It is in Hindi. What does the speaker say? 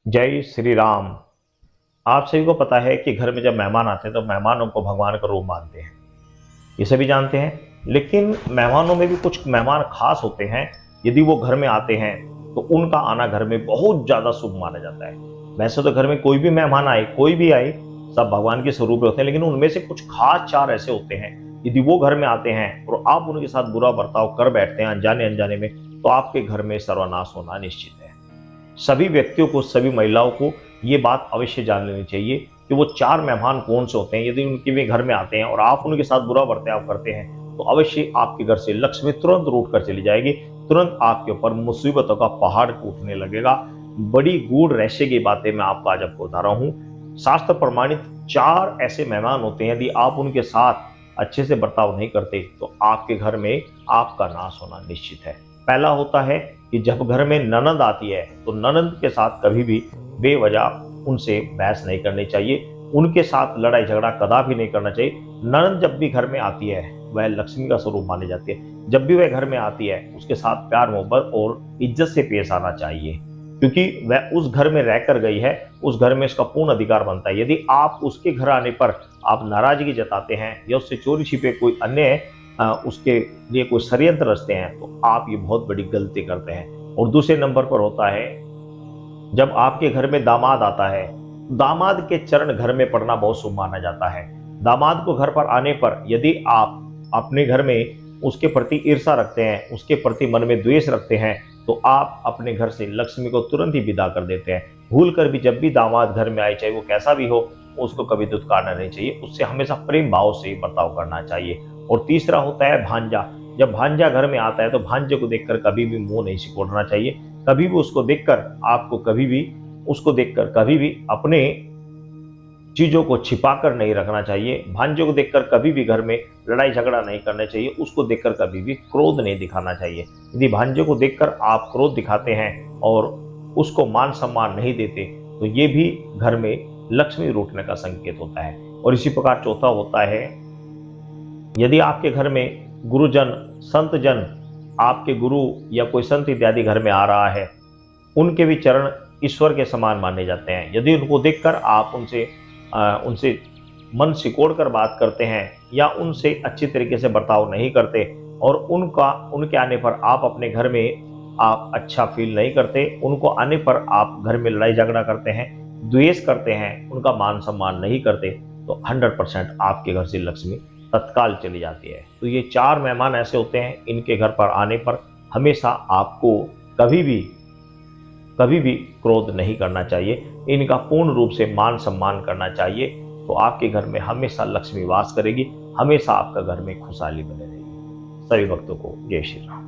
जय श्री राम। आप सभी को पता है कि घर में जब मेहमान आते हैं तो मेहमानों को भगवान का रूप मानते हैं, ये सभी जानते हैं। लेकिन मेहमानों में भी कुछ मेहमान खास होते हैं। यदि वो घर में आते हैं तो उनका आना घर में बहुत ज़्यादा शुभ माना जाता है। वैसे तो घर में कोई भी मेहमान आए, कोई भी आए, सब भगवान के स्वरूप होते हैं, लेकिन उनमें से कुछ खास चार ऐसे होते हैं, यदि वो घर में आते हैं और आप उनके साथ बुरा बर्ताव कर बैठते हैं अनजाने अनजाने में, तो आपके घर में सर्वनाश होना निश्चित है। सभी व्यक्तियों को, सभी महिलाओं को ये बात अवश्य जान लेनी चाहिए कि वो चार मेहमान कौन से होते हैं। यदि उनके भी घर में आते हैं और आप उनके साथ बुरा बर्ताव करते हैं तो अवश्य आपके घर से लक्ष्मी तुरंत रूठ कर चली जाएगी, तुरंत आपके ऊपर मुसीबतों का पहाड़ टूटने लगेगा। बड़ी गूढ़ रहस्य की बातें मैं आपको बता रहा हूँ। शास्त्र प्रमाणित चार ऐसे मेहमान होते हैं, यदि आप उनके साथ अच्छे से बर्ताव नहीं करते तो आपके घर में आपका नाश होना निश्चित है। पहला होता है कि जब घर में ननद आती है तो ननद के साथ कभी भी बेवजह उनसे बहस नहीं करनी चाहिए, उनके साथ लड़ाई झगड़ा कदापि नहीं करना चाहिए। ननद जब भी घर में आती है वह लक्ष्मी का स्वरूप मानी जाती है। जब भी वह घर में आती है उसके साथ प्यार मोहब्बत और इज्जत से पेश आना चाहिए, क्योंकि वह उस घर में रहकर गई है, उस घर में इसका पूर्ण अधिकार बनता है। यदि आप उसके घर आने पर आप नाराजगी जताते हैं या उससे चोरी छिपे कोई अन्य उसके लिए कोई षड्यंत्र रचते हैं तो आप ये बहुत बड़ी गलती करते हैं। और दूसरे नंबर पर होता है जब आपके घर में दामाद आता है, दामाद के चरण घर में पड़ना बहुत शुभ माना जाता है। दामाद को घर पर आने पर यदि आप अपने घर में उसके प्रति ईर्ष्या रखते हैं, उसके प्रति मन में द्वेष रखते हैं, तो आप अपने घर से लक्ष्मी को तुरंत ही विदा कर देते हैं। भूल कर भी जब भी दामाद घर में आए, चाहे वो कैसा भी हो, उसको कभी दुत्कारना नहीं चाहिए, उससे हमेशा प्रेम भाव से बर्ताव करना चाहिए। और तीसरा होता है भांजा। जब भांजा घर में आता है तो भांजे को देखकर कभी भी मुंह नहीं सिकोड़ना चाहिए। कभी भी उसको देखकर आपको कभी भी अपने चीजों को छिपाकर नहीं रखना चाहिए। भांजे को देखकर कभी भी घर में लड़ाई झगड़ा नहीं करना चाहिए। उसको देखकर कभी भी क्रोध नहीं दिखाना चाहिए। यदि भांजे को देखकर आप क्रोध दिखाते हैं और उसको मान सम्मान नहीं देते तो ये भी घर में लक्ष्मी रूठने का संकेत होता है। और इसी प्रकार चौथा होता है, यदि आपके घर में गुरुजन, संत जन, आपके गुरु या कोई संत इत्यादि घर में आ रहा है, उनके भी चरण ईश्वर के समान माने जाते हैं। यदि उनको देखकर आप उनसे मन सिकोड़ कर बात करते हैं या उनसे अच्छी तरीके से बर्ताव नहीं करते और उनके आने पर आप अपने घर में आप अच्छा फील नहीं करते, उनको आने पर आप घर में लड़ाई झगड़ा करते हैं, द्वेष करते हैं, उनका मान सम्मान नहीं करते, तो 100% आपके घर से लक्ष्मी तत्काल चली जाती है। तो ये चार मेहमान ऐसे होते हैं, इनके घर पर आने पर हमेशा आपको कभी भी क्रोध नहीं करना चाहिए, इनका पूर्ण रूप से मान सम्मान करना चाहिए। तो आपके घर में हमेशा लक्ष्मी वास करेगी, हमेशा आपका घर में खुशहाली बने रहेगी। सभी भक्तों को जय श्री राम।